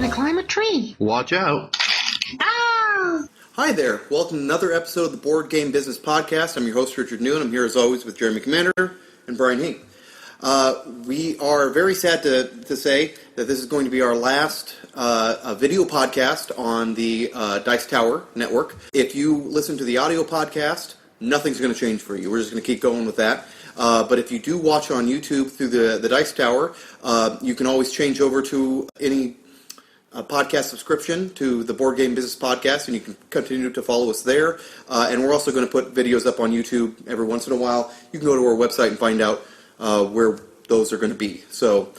to climb a tree. Watch out. Ah! Hi there. Welcome to another episode of the Board Game Business Podcast. I'm your host, Richard New, and I'm here as always with Jeremy Commander and Brian Hing. We are very sad to say that this is going to be our last video podcast on the Dice Tower network. If you listen to the audio podcast, nothing's going to change for you. We're just going to keep going with that. But if you do watch on YouTube through the Dice Tower, you can always change over to any podcast subscription to the Board Game Business Podcast, and you can continue to follow us there. And we're also going to put videos up on YouTube every once in a while. You can go to our website and find out where those are going to be. So,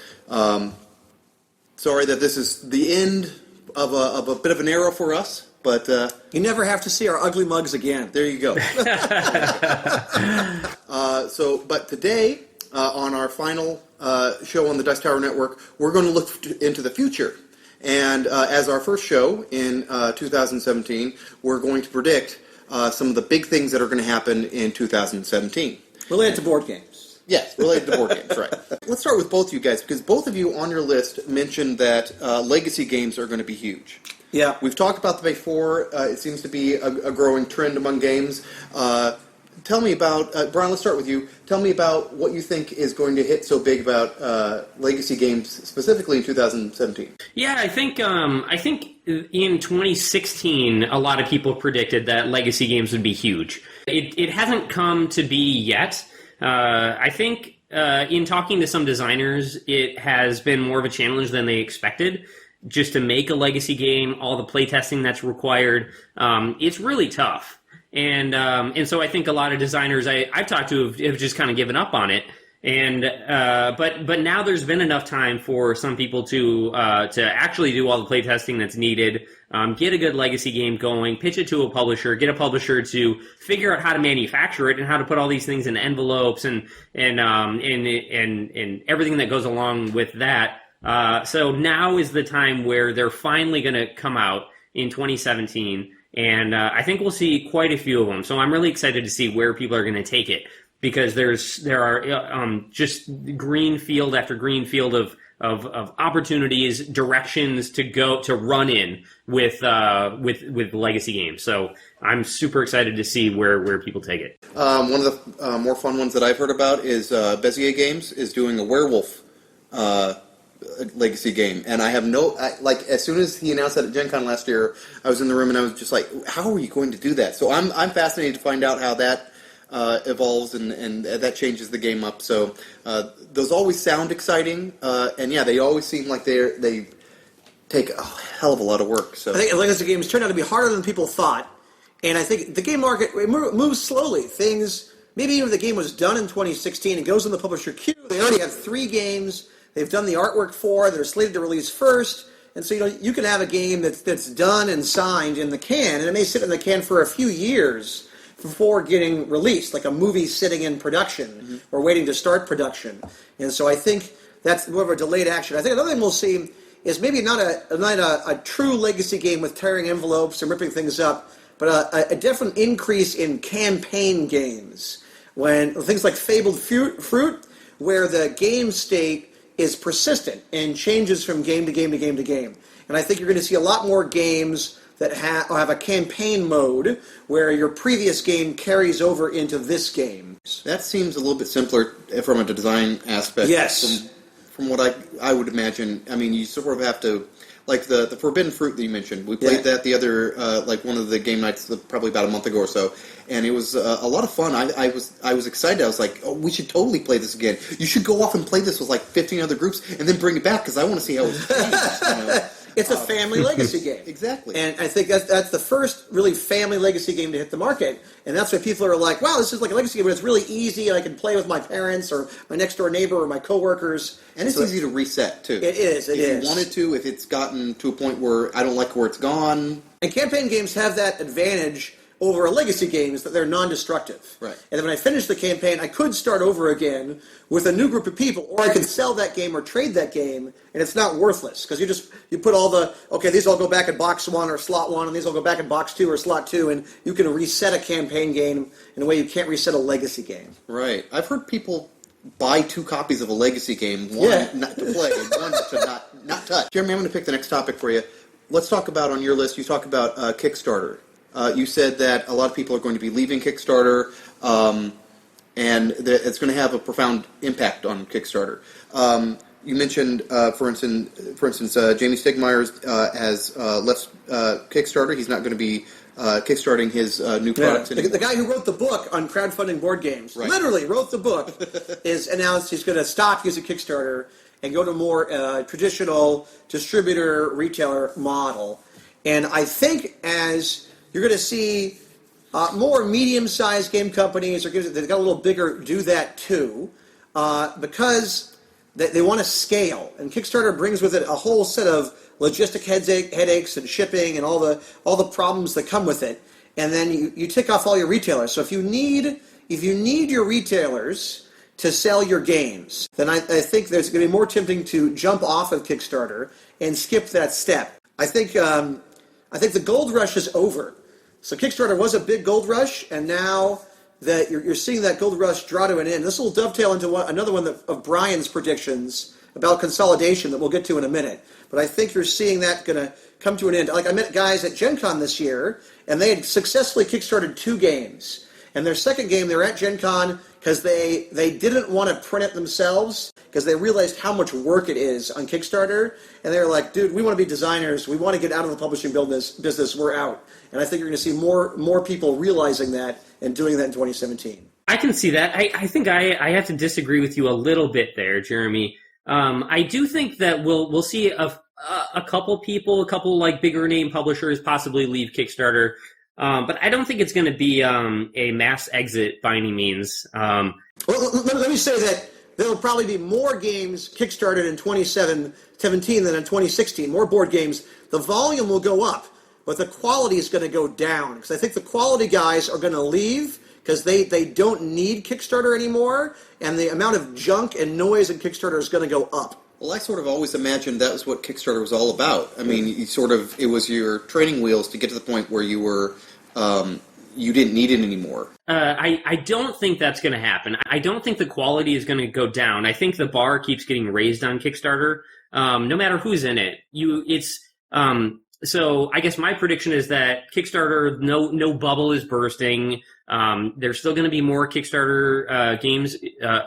sorry that this is the end of a bit of an era for us, but you never have to see our ugly mugs again. There you go. But today, on our final show on the Dice Tower Network, we're going to look into the future. And as our first show in 2017, we're going to predict some of the big things that are going to happen in 2017. Related to board games. Yes, related to board games, right. Let's start with both of you guys, because both of you on your list mentioned that legacy games are going to be huge. Yeah. We've talked about them before. It seems to be a growing trend among games. Tell me about, Brian, let's start with you. Tell me about what you think is going to hit so big about legacy games, specifically in 2017. Yeah, I think in 2016, a lot of people predicted that legacy games would be huge. It hasn't come to be yet. I think in talking to some designers, it has been more of a challenge than they expected. Just to make a legacy game, all the playtesting that's required, it's really tough. And so I think a lot of designers I've talked to have just kind of given up on it. And but now there's been enough time for some people to actually do all the playtesting that's needed, get a good legacy game going, pitch it to a publisher, get a publisher to figure out how to manufacture it and how to put all these things in envelopes and everything that goes along with that. So now is the time where they're finally going to come out in 2017. And I think we'll see quite a few of them. So I'm really excited to see where people are going to take it, because there are just green field after green field of opportunities, directions to run in with legacy games. So I'm super excited to see where people take it. One of the more fun ones that I've heard about is Bezier Games is doing a werewolf legacy game, and I have as soon as he announced that at Gen Con last year, I was in the room and I was just like, how are you going to do that? So I'm fascinated to find out how that evolves and that changes the game up. So those always sound exciting, and yeah, they always seem like they take a hell of a lot of work. So I think legacy games turned out to be harder than people thought, and I think the game market moves slowly. Maybe even if the game was done in 2016 and goes in the publisher queue, they already have 3 games they've done the artwork for, they're slated to release first, and so you can have a game that's done and signed in the can, and it may sit in the can for a few years before getting released, like a movie sitting in production or waiting to start production. And so I think that's more of a delayed action. I think another thing we'll see is maybe not a true legacy game with tearing envelopes and ripping things up, but a definite increase in campaign games. When things like Fabled Fruit, where the game state is persistent and changes from game to game to game to game. And I think you're going to see a lot more games that have a campaign mode where your previous game carries over into this game. That seems a little bit simpler from a design aspect. Yes. From what I would imagine. I mean, you sort of have to, like the Forbidden Fruit that you mentioned. We played that the other, one of the game nights, probably about a month ago or so, and it was a lot of fun. I was excited. I was like, oh, we should totally play this again. You should go off and play this with like 15 other groups and then bring it back, because I want to see how it's changed. It's a family legacy game. Exactly. And I think that's the first really family legacy game to hit the market. And that's why people are like, wow, this is like a legacy game, but it's really easy, and I can play with my parents or my next-door neighbor or my coworkers. And it's easy to reset, too. It is. If you wanted to, if it's gotten to a point where I don't like where it's gone. And campaign games have that advantage over a legacy game, is that they're non-destructive. Right. And then when I finish the campaign, I could start over again with a new group of people, or I could sell that game or trade that game, and it's not worthless, because you put all these all go back in box 1 or slot 1, and these all go back in box 2 or slot 2, and you can reset a campaign game in a way you can't reset a legacy game. Right. I've heard people buy 2 copies of a legacy game, one not to play and one to not touch. Jeremy, I'm going to pick the next topic for you. Let's talk about, on your list, you talk about Kickstarter. You said that a lot of people are going to be leaving Kickstarter, and that it's going to have a profound impact on Kickstarter. You mentioned, for instance, Jamie Stegmaier has left Kickstarter. He's not going to be kickstarting his new products anymore. The guy who wrote the book on crowdfunding board games, literally wrote the book, is announced he's going to stop using Kickstarter and go to more traditional distributor retailer model. And I think as you're going to see more medium-sized game companies, or they've got a little bigger, do that too, because they want to scale. And Kickstarter brings with it a whole set of logistic headaches and shipping and all the problems that come with it. And then you tick off all your retailers. So if you need your retailers to sell your games, then I think there's going to be more tempting to jump off of Kickstarter and skip that step. I think the gold rush is over. So Kickstarter was a big gold rush, and now that you're seeing that gold rush draw to an end. This will dovetail into another one of Brian's predictions about consolidation that we'll get to in a minute. But I think you're seeing that going to come to an end. Like, I met guys at Gen Con this year, and they had successfully kickstarted 2 games. And their second game, they were at Gen Con because they didn't want to print it themselves because they realized how much work it is on Kickstarter. And they were like, dude, we want to be designers. We want to get out of the publishing business. We're out. And I think you're going to see more people realizing that and doing that in 2017. I can see that. I think I have to disagree with you a little bit there, Jeremy. I do think that we'll see a couple like bigger name publishers possibly leave Kickstarter, but I don't think it's going to be a mass exit by any means. Well, let me say that there will probably be more games kickstarted in 2017 than in 2016. More board games. The volume will go up, but the quality is going to go down because I think the quality guys are going to leave because they don't need Kickstarter anymore, and the amount of junk and noise in Kickstarter is going to go up. Well, I sort of always imagined that was what Kickstarter was all about. I mean, it was your training wheels to get to the point where you were, you didn't need it anymore. I don't think that's going to happen. I don't think the quality is going to go down. I think the bar keeps getting raised on Kickstarter, no matter who's in it. So I guess my prediction is that Kickstarter, no bubble is bursting. There's still going to be more Kickstarter games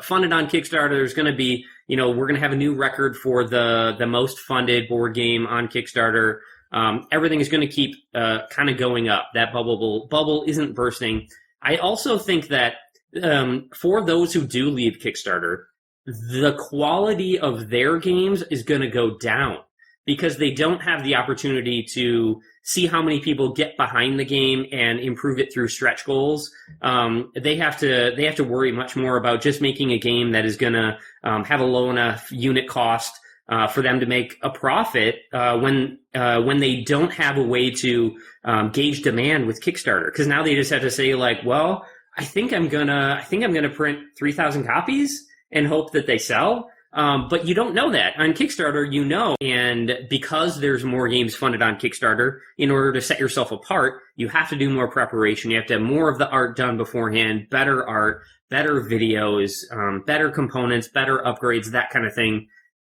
funded on Kickstarter. There's going to be, we're going to have a new record for the most funded board game on Kickstarter. Everything is going to keep kind of going up. That bubble isn't bursting. I also think that for those who do leave Kickstarter, the quality of their games is going to go down, because they don't have the opportunity to see how many people get behind the game and improve it through stretch goals. They have to worry much more about just making a game that is going to have a low enough unit cost for them to make a profit when they don't have a way to gauge demand with Kickstarter. Because now they just have to say, like, well, I think I'm gonna print 3,000 copies and hope that they sell. But you don't know that. On Kickstarter, and because there's more games funded on Kickstarter, in order to set yourself apart, you have to do more preparation. You have to have more of the art done beforehand, better art, better videos, better components, better upgrades, that kind of thing.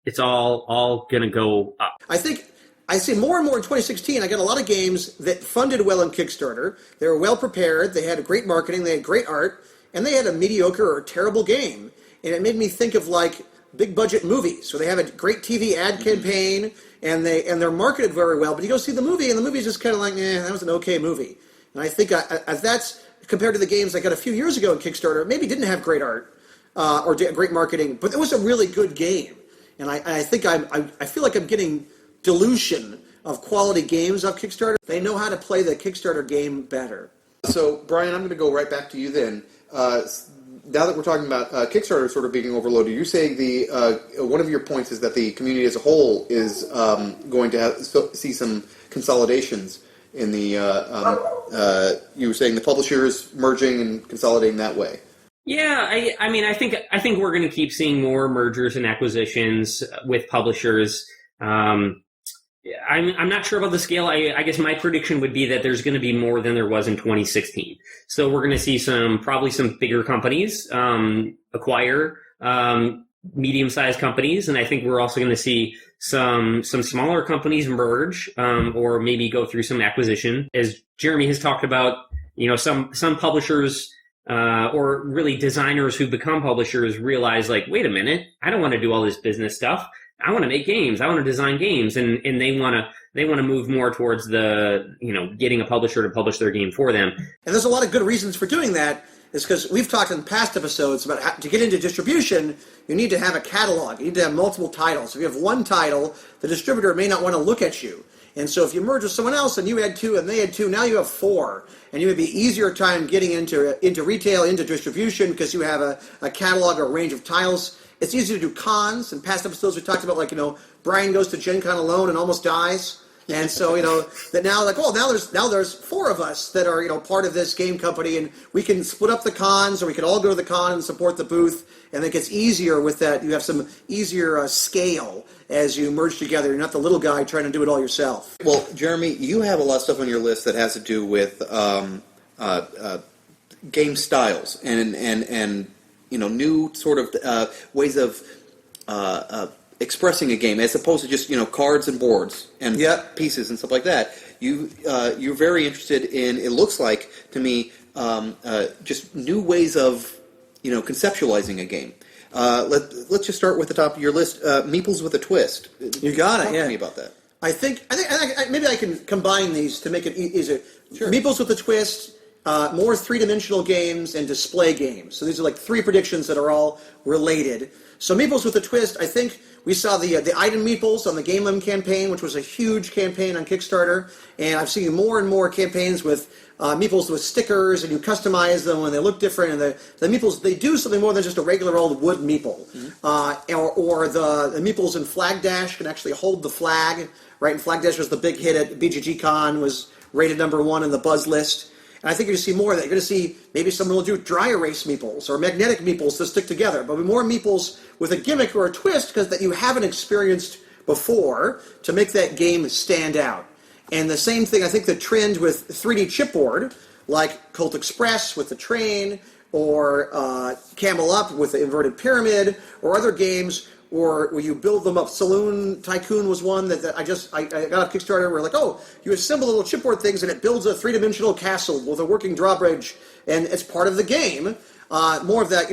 It's all going to go up. I think I see more and more in 2016. I got a lot of games that funded well on Kickstarter. They were well prepared. They had great marketing. They had great art. And they had a mediocre or terrible game. And it made me think of, like, big budget movies. So they have a great TV ad campaign, and they're marketed very well. But you go see the movie, and the movie's just kind of like, that was an okay movie. And I think that's compared to the games I got a few years ago in Kickstarter. Maybe didn't have great art or great marketing, but it was a really good game. And I think I feel like I'm getting dilution of quality games off Kickstarter. They know how to play the Kickstarter game better. So, Brian, I'm going to go right back to you then. Now that we're talking about Kickstarter sort of being overloaded, you're saying one of your points is that the community as a whole is going to see some consolidations in the. You were saying the publishers merging and consolidating that way. Yeah, I think we're going to keep seeing more mergers and acquisitions with publishers. I'm not sure about the scale. I guess my prediction would be that there's going to be more than there was in 2016. So we're going to see probably some bigger companies acquire medium-sized companies, and I think we're also going to see some smaller companies merge, or maybe go through some acquisition. As Jeremy has talked about, some publishers or really designers who become publishers realize, like, wait a minute, I don't want to do all this business stuff. I want to make games. I want to design games, and they want to move more towards the getting a publisher to publish their game for them. And there's a lot of good reasons for doing that. Is because we've talked in past episodes about how to get into distribution, you need to have a catalog. You need to have multiple titles. If you have one title, the distributor may not want to look at you. And so if you merge with someone else and you had 2 and they had 2, now you have 4. And you would be easier time getting into retail, into distribution, because you have a catalog or a range of titles. It's easy to do cons. In past episodes we talked about, Brian goes to Gen Con alone and almost dies. And so, that now, now there's 4 of us that are, part of this game company, and we can split up the cons, or we can all go to the con and support the booth, and it gets easier with that. You have some easier scale as you merge together. You're not the little guy trying to do it all yourself. Well, Jeremy, you have a lot of stuff on your list that has to do with game styles and new sort of ways of expressing a game, as opposed to just cards and boards and pieces and stuff like that. You're very interested in, it looks like to me, just new ways of conceptualizing a game. Let's just start with the top of your list. Meeples with a twist. You got it. Talk Yeah. to me about that. I think maybe I can combine these to make it easier. Sure. Meeples with a twist. More three-dimensional games and display games. So these are like 3 predictions that are all related. So Meeples with a twist, I think we saw the item Meeples on the Game Lim campaign, which was a huge campaign on Kickstarter, and I've seen more and more campaigns with Meeples with stickers, and you customize them and they look different, and the Meeples, they do something more than just a regular old wood Meeple. Or the Meeples in Flag Dash can actually hold the flag, right? And Flag Dash was the big hit at BGG Con, was rated #1 in the Buzz list. And I think you're going to see more of that. You're going to see maybe someone will do dry erase Meeples or magnetic Meeples to stick together. But more Meeples with a gimmick or a twist that you haven't experienced before to make that game stand out. And the same thing, I think the trend with 3D chipboard, like Colt Express with the train, or Camel Up with the inverted pyramid, or other games or where you build them up. Saloon Tycoon was one that I got off Kickstarter where you assemble little chipboard things and it builds a 3-dimensional castle with a working drawbridge, and it's part of the game. More of that,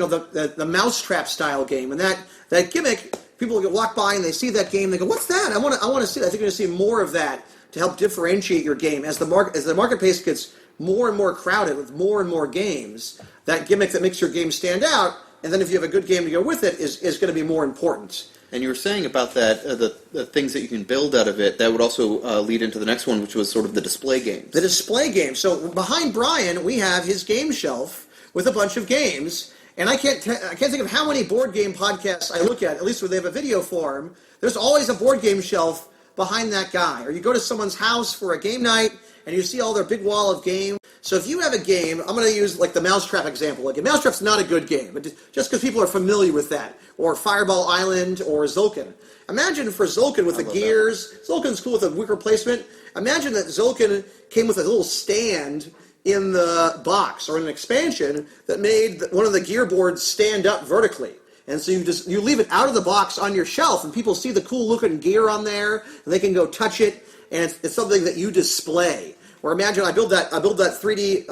the mousetrap style game, and that gimmick. People walk by and they see that game, they go, "What's that? I want to see that." I think you're going to see more of that to help differentiate your game as the marketplace gets more and more crowded with more and more games. That gimmick that makes your game stand out. And then if you have a good game to go with it, is going to be more important. And you were saying about that, the things that you can build out of it, that would also lead into the next one, which was sort of the display games. The display games. So behind Brian, we have his game shelf with a bunch of games. And I can't think of how many board game podcasts I look at least where they have a video form. There's always a board game shelf behind that guy. Or you go to someone's house for a game night, and you see all their big wall of games. So if you have a game, I'm going to use like the Mousetrap example. Like, Mousetrap's not a good game, but just because people are familiar with that. Or Fireball Island or Zolkin. Imagine for Zolkin with the gears. Zolkin's cool with a wicker placement. Imagine that Zolkin came with a little stand in the box or an expansion that made one of the gear boards stand up vertically. And so you leave it out of the box on your shelf, and people see the cool looking gear on there, and they can go touch it, and it's something that you display. Or imagine I build that 3D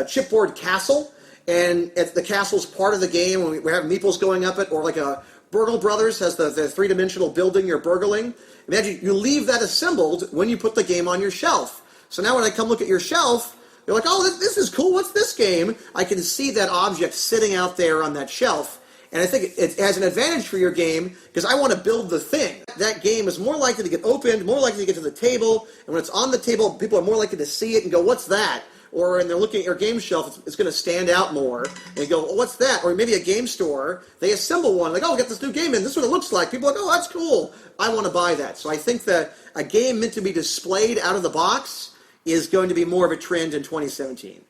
chipboard castle, and the castle's part of the game, and we have Meeples going up it, or like a Burgle Brothers has the 3-dimensional building you're burgling. Imagine you leave that assembled when you put the game on your shelf. So now when I come look at your shelf, you're like, oh, this is cool, what's this game? I can see that object sitting out there on that shelf. And I think it has an advantage for your game because I want to build the thing. That game is more likely to get opened, more likely to get to the table, and when it's on the table, people are more likely to see it and go, what's that? Or when they're looking at your game shelf, it's going to stand out more. And you go, oh, what's that? Or maybe a game store, they assemble one, like, oh, we got this new game in, this is what it looks like. People are like, oh, that's cool, I want to buy that. So I think that a game meant to be displayed out of the box is going to be more of a trend in 2017.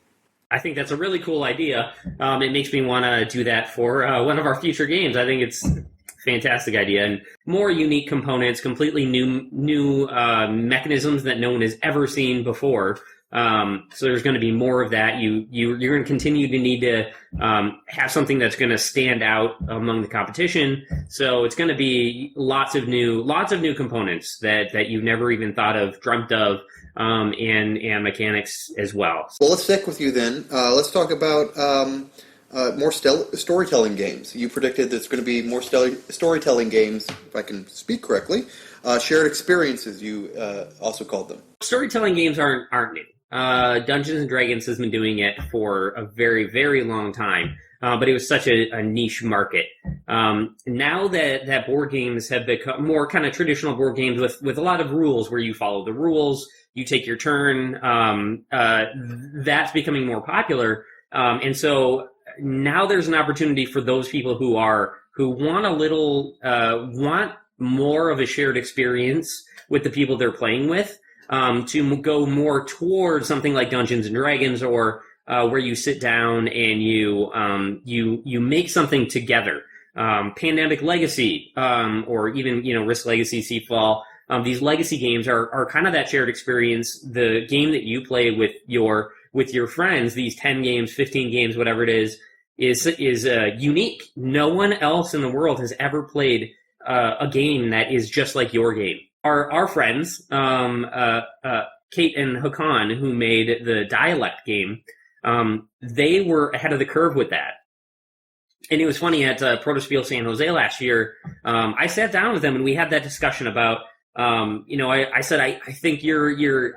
I think that's a really cool idea. It makes me want to do that for one of our future games. I think it's a fantastic idea. And more unique components, completely new mechanisms that no one has ever seen before. So there's going to be more of that. You're going to continue to need to have something that's going to stand out among the competition. So it's going to be lots of new components that you never even thought of, dreamt of, and mechanics as well. Well, let's stick with you then. Let's talk about more storytelling games. You predicted there's going to be more storytelling games, if I can speak correctly. Shared experiences, you also called them. Storytelling games aren't new. Dungeons and Dragons has been doing it for a very, very long time, but it was such a niche market. Now that board games have become more kind of traditional board games with a lot of rules where you follow the rules, you take your turn, that's becoming more popular. And so now there's an opportunity for those people who want more of a shared experience with the people they're playing with, to go more towards something like Dungeons and Dragons, or where you sit down and you make something together. Pandemic Legacy, or even Risk Legacy, Seafall. These legacy games are kind of that shared experience. The game that you play with your friends, these 10 games, 15 games, whatever it is unique. No one else in the world has ever played a game that is just like your game. Our friends, Kate and Hakan, who made the Dialect game, they were ahead of the curve with that. And it was funny, at Protospiel San Jose last year, I sat down with them and we had that discussion about, I said, I think you're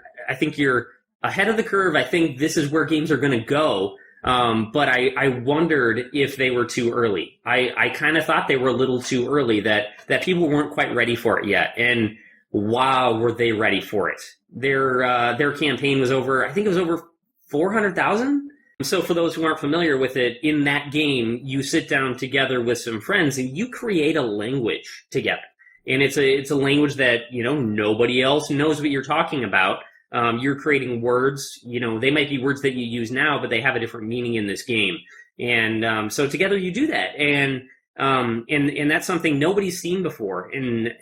ahead of the curve. I think this is where games are going to go. But I wondered if they were too early. I kind of thought they were a little too early, that people weren't quite ready for it yet. And wow, were they ready for it. Their campaign was over 400,000. So for those who aren't familiar with it, in that game, you sit down together with some friends and you create a language together. And it's a language that, nobody else knows what you're talking about. You're creating words, they might be words that you use now, but they have a different meaning in this game. And so together you do that. And that's something nobody's seen before. And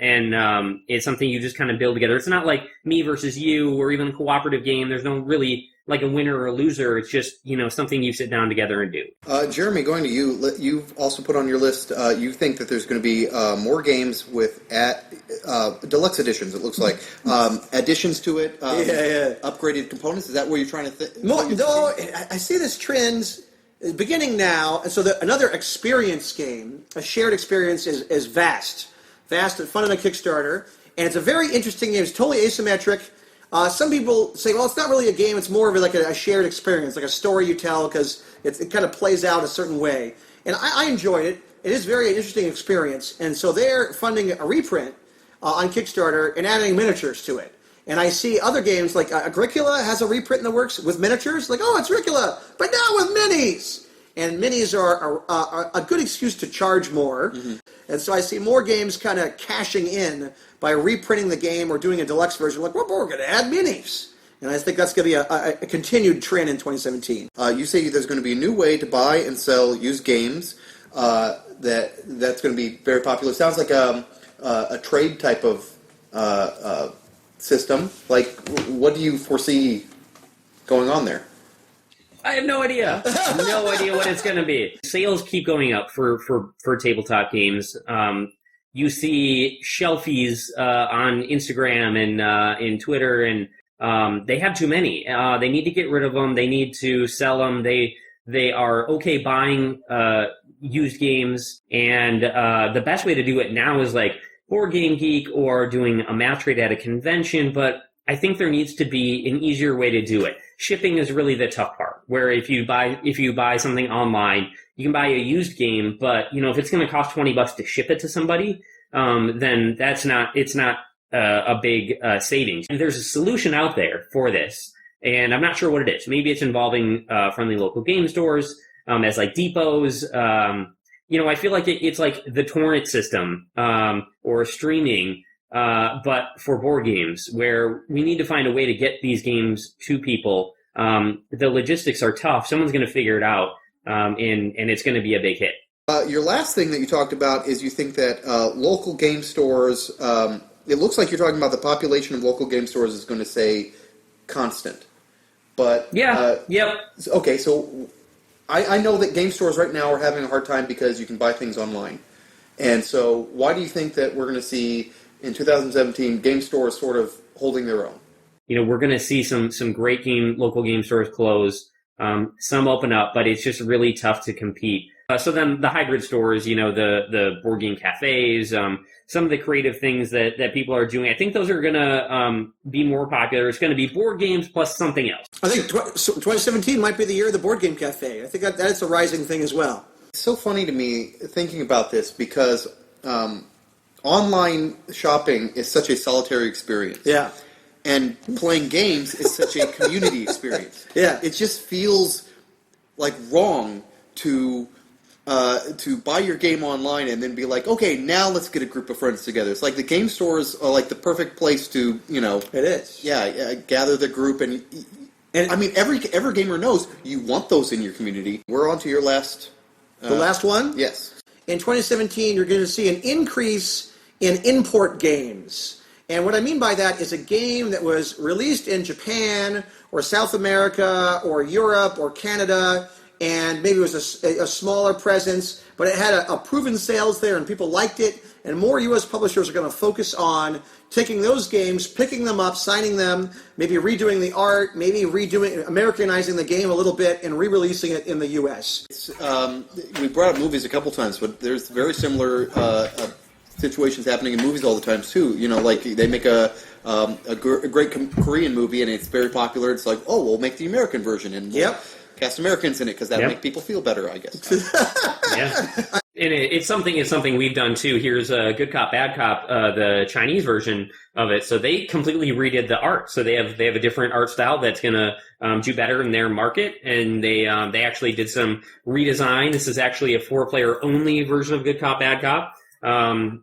it's something you just kind of build together. It's not like me versus you, or even a cooperative game. There's no really like a winner or a loser. It's just, something you sit down together and do. Jeremy, going to you, you've also put on your list, you think that there's going to be more games with Deluxe Editions, it looks like. Additions to it, upgraded components. Is that what you're trying to think? No, I see this trend beginning now. And so another experience game, a shared experience, is Vast. Vast, funded on Kickstarter. And it's a very interesting game. It's totally asymmetric. Some people say, well, it's not really a game. It's more of like a shared experience, like a story you tell, because it kind of plays out a certain way. And I enjoyed it. It is a very interesting experience. And so they're funding a reprint on Kickstarter and adding miniatures to it. And I see other games, like Agricola has a reprint in the works with miniatures. Like, oh, it's Agricola, but now with minis. And minis are a good excuse to charge more. Mm-hmm. And so I see more games kind of cashing in by reprinting the game or doing a deluxe version. Like, well, we're going to add minis. And I think that's going to be a continued trend in 2017. You say there's going to be a new way to buy and sell used games that's going to be very popular. It sounds like a trade type of system. Like, what do you foresee going on there? I have no idea. No idea what it's going to be. Sales keep going up for tabletop games. You see shelfies on Instagram and in Twitter, and they have too many. They need to get rid of them. They need to sell them. They are okay buying used games, and the best way to do it now is like Board Game Geek or doing a math trade at a convention, but I think there needs to be an easier way to do it. Shipping is really the tough part, where if you buy something online, you can buy a used game, but if it's going to cost $20 to ship it to somebody, then it's not a big savings. And there's a solution out there for this, and I'm not sure what it is. Maybe it's involving friendly local game stores as like depots. I feel like it's like the torrent system or streaming. But for board games, where we need to find a way to get these games to people. The logistics are tough. Someone's going to figure it out, and it's going to be a big hit. Your last thing that you talked about is you think that local game stores, it looks like you're talking about the population of local game stores is going to stay constant. But yep. Okay, so I know that game stores right now are having a hard time because you can buy things online. And so why do you think that we're going to see in 2017 game stores sort of holding their own? We're going to see some great local game stores close, some open up, but it's just really tough to compete. So then the hybrid stores, the board game cafes, some of the creative things that people are doing, I think those are going to be more popular. It's going to be board games plus something else. I think 2017 might be the year of the board game cafe. I think that's a rising thing as well. It's so funny to me thinking about this because online shopping is such a solitary experience. Yeah. And playing games is such a community experience. Yeah. It just feels like wrong to buy your game online and then be like, okay, now let's get a group of friends together. It's like the game stores are like the perfect place to, It is. Yeah, gather the group and I mean, every gamer knows you want those in your community. We're on to your last... the last one? Yes. In 2017, you're going to see an increase in import games. And what I mean by that is a game that was released in Japan or South America or Europe or Canada, and maybe it was a smaller presence, but it had a proven sales there and people liked it, and more U.S. publishers are going to focus on taking those games, picking them up, signing them, maybe redoing the art, maybe Americanizing the game a little bit and re-releasing it in the U.S. We brought up movies a couple times, but there's very similar situations happening in movies all the time too. Like they make a great Korean movie and it's very popular. It's like, oh, we'll make the American version and we'll cast Americans in it because that'll make people feel better, I guess. Yeah. And it's something we've done too. Here's Good Cop, Bad Cop, the Chinese version of it. So they completely redid the art. So they have a different art style that's gonna do better in their market. And they actually did some redesign. This is actually a 4-player only version of Good Cop, Bad Cop.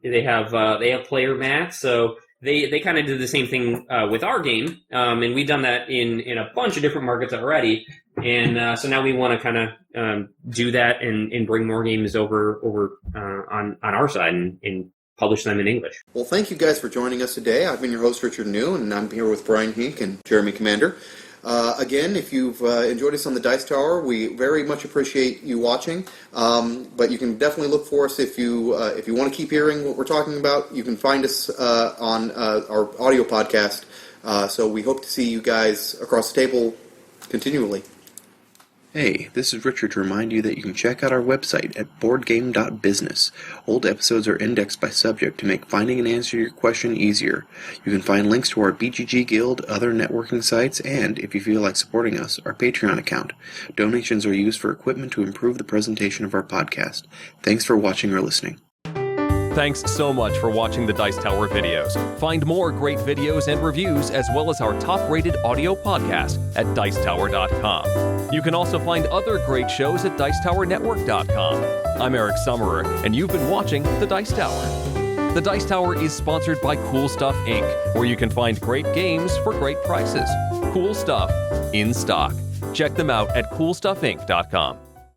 They have player mats. So they kind of did the same thing with our game, and we've done that in a bunch of different markets already. And so now we want to kind of do that and bring more games over on our side and publish them in English. Well, thank you guys for joining us today. I've been your host, Richard New, and I'm here with Brian Hink and Jeremy Commander. Again, if you've enjoyed us on the Dice Tower, we very much appreciate you watching. But you can definitely look for us if you want to keep hearing what we're talking about. You can find us on our audio podcast. So we hope to see you guys across the table continually. Hey, this is Richard to remind you that you can check out our website at boardgame.business. Old episodes are indexed by subject to make finding an answer to your question easier. You can find links to our BGG Guild, other networking sites, and, if you feel like supporting us, our Patreon account. Donations are used for equipment to improve the presentation of our podcast. Thanks for watching or listening. Thanks so much for watching the Dice Tower videos. Find more great videos and reviews as well as our top-rated audio podcast at Dicetower.com. You can also find other great shows at Dicetowernetwork.com. I'm Eric Summerer, and you've been watching The Dice Tower. The Dice Tower is sponsored by Cool Stuff Inc., where you can find great games for great prices. Cool stuff in stock. Check them out at CoolStuffInc.com.